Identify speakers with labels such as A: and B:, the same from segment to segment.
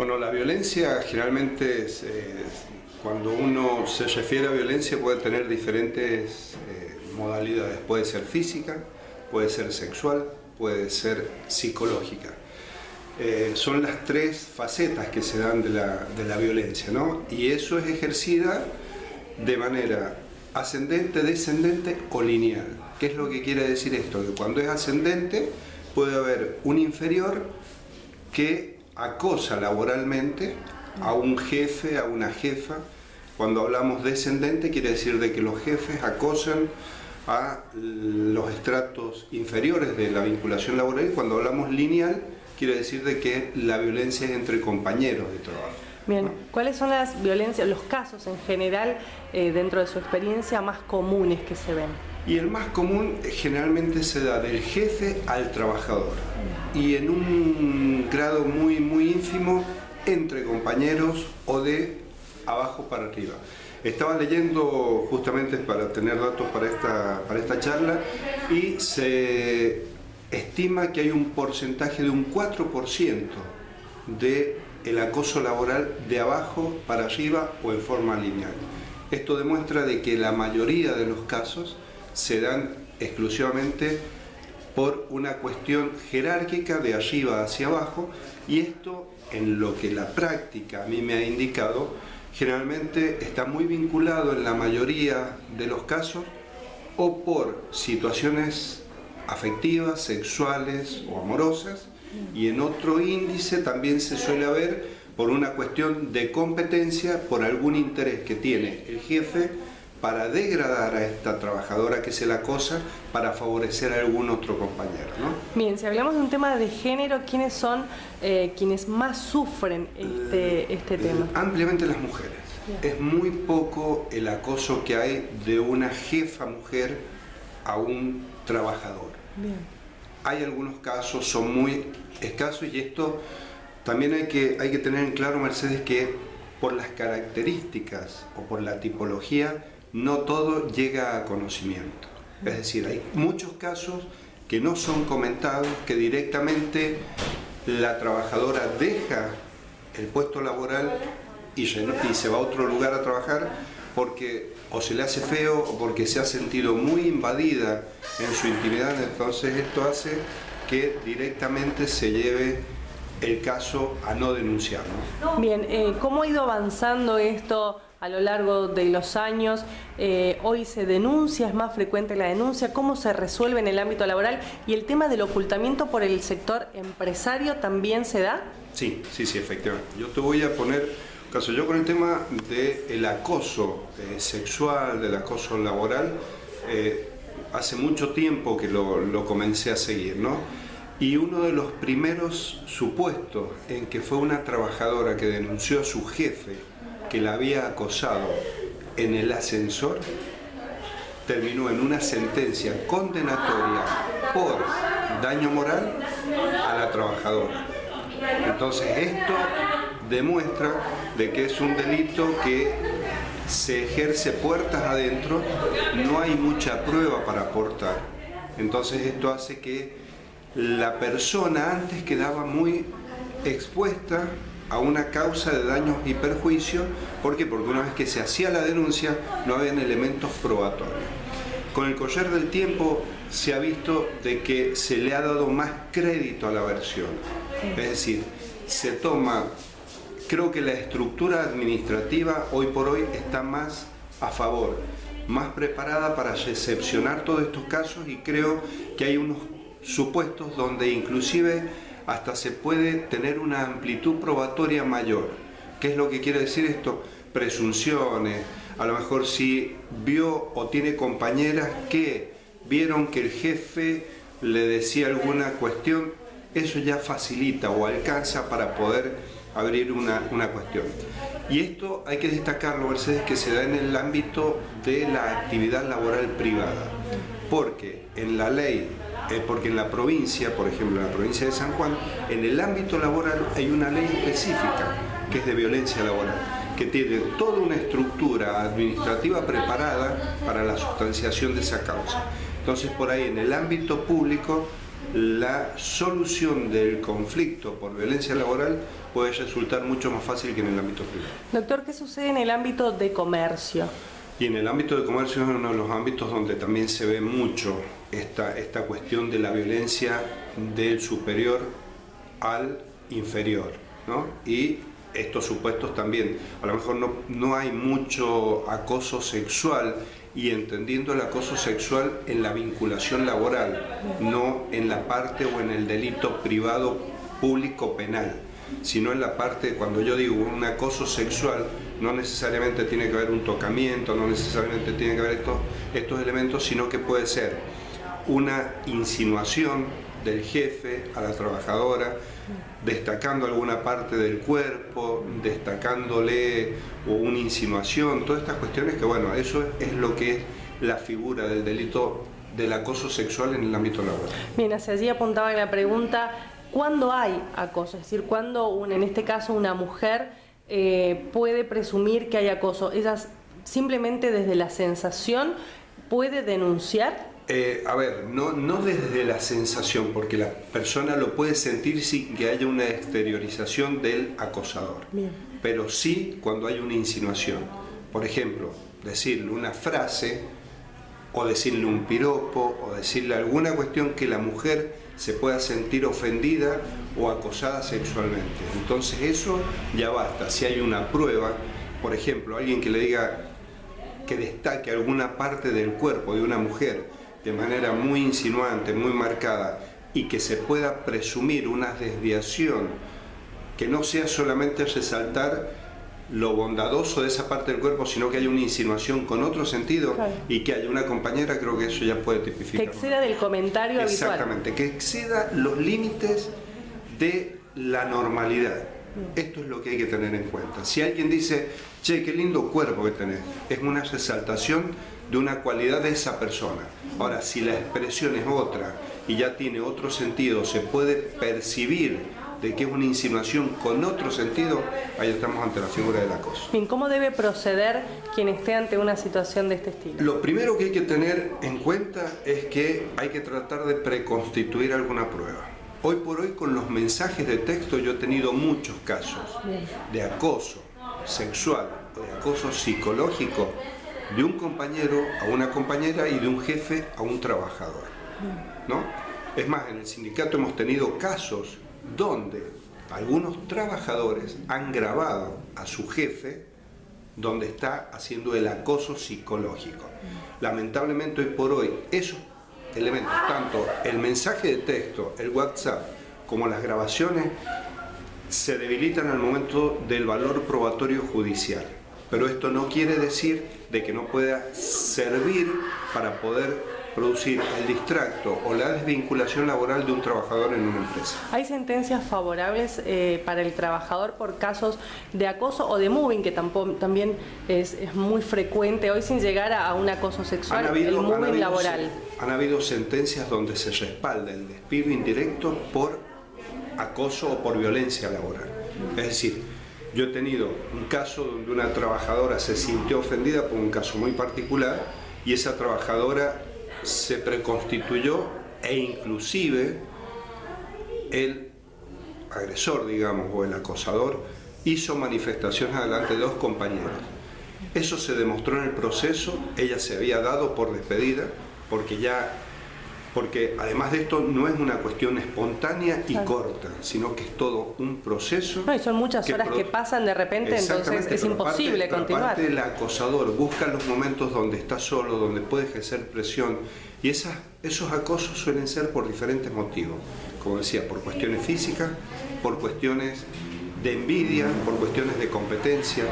A: Bueno, la violencia generalmente, cuando uno se refiere a violencia, puede tener diferentes modalidades. Puede ser física, puede ser sexual, puede ser psicológica. Son las tres facetas que se dan de la violencia, ¿no? Y eso es ejercida de manera ascendente, descendente o lineal. ¿Qué es lo que quiere decir esto? Que cuando es ascendente puede haber un inferior que acosa laboralmente a un jefe, a una jefa. Cuando hablamos descendente quiere decir de que los jefes acosan a los estratos inferiores de la vinculación laboral, y cuando hablamos lineal quiere decir de que la violencia es entre compañeros de trabajo.
B: Bien, ¿cuáles son las violencias, los casos en general, dentro de su experiencia, más comunes que se ven?
A: Y el más común generalmente se da del jefe al trabajador, y en un grado muy ínfimo entre compañeros o de abajo para arriba. Estaba leyendo justamente para tener datos para esta charla, y se estima que hay un porcentaje de un 4% del acoso laboral de abajo para arriba o en forma lineal. Esto demuestra de que la mayoría de los casos se dan exclusivamente por una cuestión jerárquica de arriba hacia abajo, y esto, en lo que la práctica a mí me ha indicado, generalmente está muy vinculado en la mayoría de los casos o por situaciones afectivas, sexuales o amorosas, y en otro índice también se suele ver por una cuestión de competencia, por algún interés que tiene el jefe para degradar a esta trabajadora que se la acosa para favorecer a algún otro compañero, ¿no?
B: Bien, si hablamos de un tema de género, ¿quiénes son quienes más sufren este tema?
A: Ampliamente las mujeres. Bien. Es muy poco el acoso que hay de una jefa mujer a un trabajador.
B: Bien.
A: Hay algunos casos, son muy escasos, y esto también hay que tener en claro, Mercedes, que por las características o por la tipología no todo llega a conocimiento. Es decir, hay muchos casos que no son comentados, que directamente la trabajadora deja el puesto laboral y se va a otro lugar a trabajar porque o se le hace feo o porque se ha sentido muy invadida en su intimidad. Entonces esto hace que directamente se lleve el caso a no denunciar, ¿no?
B: Bien, ¿cómo ha ido avanzando esto a lo largo de los años? Hoy se denuncia, es más frecuente la denuncia, ¿cómo se resuelve en el ámbito laboral? ¿Y el tema del ocultamiento por el sector empresario también se da?
A: Sí, efectivamente. Yo te voy a poner caso. Yo con el tema del acoso sexual, del acoso laboral, hace mucho tiempo que lo comencé a seguir, ¿no? Y uno de los primeros supuestos en que fue una trabajadora que denunció a su jefe que la había acosado en el ascensor, terminó en una sentencia condenatoria por daño moral a la trabajadora. Entonces esto demuestra de que es un delito que se ejerce puertas adentro, no hay mucha prueba para aportar. Entonces esto hace que la persona antes quedaba muy expuesta a una causa de daños y perjuicios. ¿Por qué? Porque una vez que se hacía la denuncia no habían elementos probatorios. Con el correr del tiempo se ha visto de que se le ha dado más crédito a la versión. Es decir, se toma, creo que la estructura administrativa hoy por hoy está más a favor, más preparada para recepcionar todos estos casos, y creo que hay unos supuestos donde inclusive hasta se puede tener una amplitud probatoria mayor. ¿Qué es lo que quiere decir esto? Presunciones, a lo mejor si vio o tiene compañeras que vieron que el jefe le decía alguna cuestión, eso ya facilita o alcanza para poder abrir una cuestión. Y esto hay que destacarlo, Mercedes, que se da en el ámbito de la actividad laboral privada, porque en la ley, porque en la provincia, por ejemplo en la provincia de San Juan, en el ámbito laboral hay una ley específica que es de violencia laboral, que tiene toda una estructura administrativa preparada para la sustanciación de esa causa. Entonces por ahí en el ámbito público la solución del conflicto por violencia laboral puede resultar mucho más fácil que en el ámbito privado.
B: Doctor, ¿qué sucede en el ámbito de comercio?
A: Y en el ámbito de comercio es uno de los ámbitos donde también se ve mucho esta cuestión de la violencia del superior al inferior, ¿no? Y estos supuestos también, a lo mejor no hay mucho acoso sexual, y entendiendo el acoso sexual en la vinculación laboral, no en la parte o en el delito privado público penal, sino en la parte, cuando yo digo un acoso sexual, no necesariamente tiene que haber un tocamiento, no necesariamente tiene que haber estos elementos, sino que puede ser una insinuación del jefe a la trabajadora, destacando alguna parte del cuerpo, destacándole o una insinuación, todas estas cuestiones que, bueno, eso es lo que es la figura del delito del acoso sexual en el ámbito laboral.
B: Bien, hacia allí apuntaba en la pregunta, ¿cuándo hay acoso? Es decir, ¿cuándo, en este caso, una mujer puede presumir que hay acoso? ¿Ella simplemente desde la sensación puede denunciar?
A: A ver, no desde la sensación, porque la persona lo puede sentir sin que haya una exteriorización del acosador.
B: Bien.
A: Pero sí cuando hay una insinuación. Por ejemplo, decirle una frase, o decirle un piropo, o decirle alguna cuestión que la mujer se pueda sentir ofendida o acosada sexualmente. Entonces eso ya basta. Si hay una prueba, por ejemplo, alguien que le diga, que destaque alguna parte del cuerpo de una mujer de manera muy insinuante, muy marcada, y que se pueda presumir una desviación, que no sea solamente resaltar lo bondadoso de esa parte del cuerpo, sino que haya una insinuación con otro sentido, claro, y que haya una compañera, creo que eso ya puede tipificar.
B: Que exceda del comentario habitual.
A: Exactamente, que exceda los límites de la normalidad. Esto es lo que hay que tener en cuenta. Si alguien dice, che, qué lindo cuerpo que tenés, es una resaltación de una cualidad de esa persona. Ahora, si la expresión es otra y ya tiene otro sentido, se puede percibir de que es una insinuación con otro sentido, ahí estamos ante la figura del acoso.
B: Bien, ¿cómo debe proceder quien esté ante una situación de este estilo?
A: Lo primero que hay que tener en cuenta es que hay que tratar de preconstituir alguna prueba. Hoy por hoy, con los mensajes de texto, yo he tenido muchos casos de acoso sexual o de acoso psicológico de un compañero a una compañera y de un jefe a un trabajador, ¿no? Es más, en el sindicato hemos tenido casos donde algunos trabajadores han grabado a su jefe donde está haciendo el acoso psicológico. Lamentablemente hoy por hoy esos elementos, tanto el mensaje de texto, el WhatsApp, como las grabaciones, se debilitan al momento del valor probatorio judicial. Pero esto no quiere decir de que no pueda servir para poder producir el distracto o la desvinculación laboral de un trabajador en una empresa.
B: ¿Hay sentencias favorables para el trabajador por casos de acoso o de moving, que también es muy frecuente hoy, sin llegar a un acoso sexual, el moving laboral?
A: Han habido sentencias donde se respalda el despido indirecto por acoso o por violencia laboral. Es decir, yo he tenido un caso donde una trabajadora se sintió ofendida por un caso muy particular y esa trabajadora se preconstituyó e inclusive el agresor, digamos, o el acosador hizo manifestaciones delante de dos compañeros. Eso se demostró en el proceso, ella se había dado por despedida porque además de esto no es una cuestión espontánea y corta, sino que es todo un proceso.
B: No, y son muchas horas que pasan de repente, entonces es imposible continuar.
A: Aparte, el acosador busca los momentos donde está solo, donde puede ejercer presión, y esos acosos suelen ser por diferentes motivos, como decía, por cuestiones físicas, por cuestiones de envidia, por cuestiones de competencia,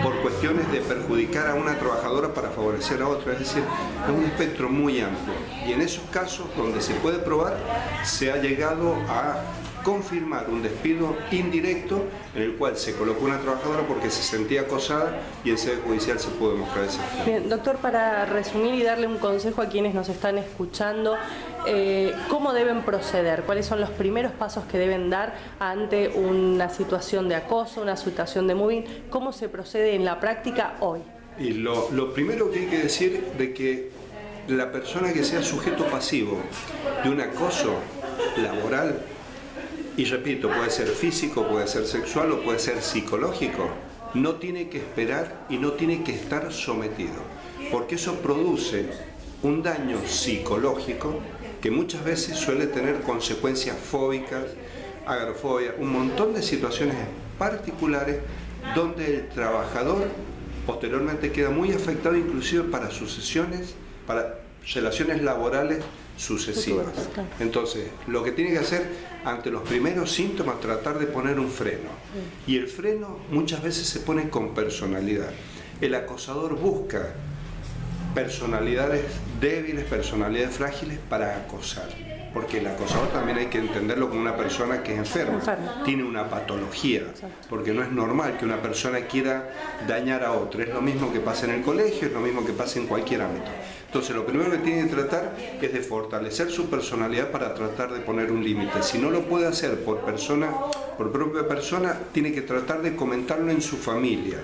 A: por cuestiones de perjudicar a una trabajadora para favorecer a otra, es decir, es un espectro muy amplio. Y en esos casos donde se puede probar, se ha llegado a confirmar un despido indirecto en el cual se colocó una trabajadora porque se sentía acosada y en sede judicial se pudo demostrar eso.
B: Bien, doctor, para resumir y darle un consejo a quienes nos están escuchando, ¿cómo deben proceder? ¿Cuáles son los primeros pasos que deben dar ante una situación de acoso, una situación de moving? ¿Cómo se procede en la práctica hoy?
A: Y lo primero que hay que decir de que la persona que sea sujeto pasivo de un acoso laboral, y repito, puede ser físico, puede ser sexual o puede ser psicológico, no tiene que esperar y no tiene que estar sometido, porque eso produce un daño psicológico que muchas veces suele tener consecuencias fóbicas, agrofobia, un montón de situaciones particulares donde el trabajador posteriormente queda muy afectado, inclusive para sucesiones, para relaciones laborales sucesivas. Entonces, lo que tiene que hacer ante los primeros síntomas, tratar de poner un freno. Y el freno muchas veces se pone con personalidad. El acosador busca personalidades débiles, personalidades frágiles para acosar. Porque el acosador también hay que entenderlo como una persona que es enferma, tiene una patología, porque no es normal que una persona quiera dañar a otra. Es lo mismo que pasa en el colegio, es lo mismo que pasa en cualquier ámbito. Entonces, lo primero que tiene que tratar es de fortalecer su personalidad para tratar de poner un límite. Si no lo puede hacer por propia persona, tiene que tratar de comentarlo en su familia.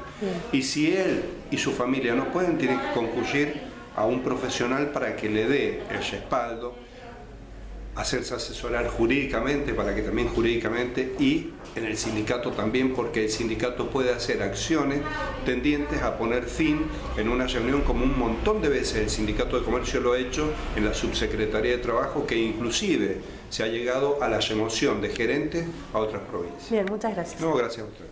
A: Y si él y su familia no pueden, tiene que concurrir a un profesional para que le dé el respaldo, hacerse asesorar jurídicamente, para que también jurídicamente, y en el sindicato también, porque el sindicato puede hacer acciones tendientes a poner fin en una reunión, como un montón de veces el Sindicato de Comercio lo ha hecho en la Subsecretaría de Trabajo, que inclusive se ha llegado a la remoción de gerentes a otras provincias.
B: Bien, muchas gracias.
A: No, gracias a usted.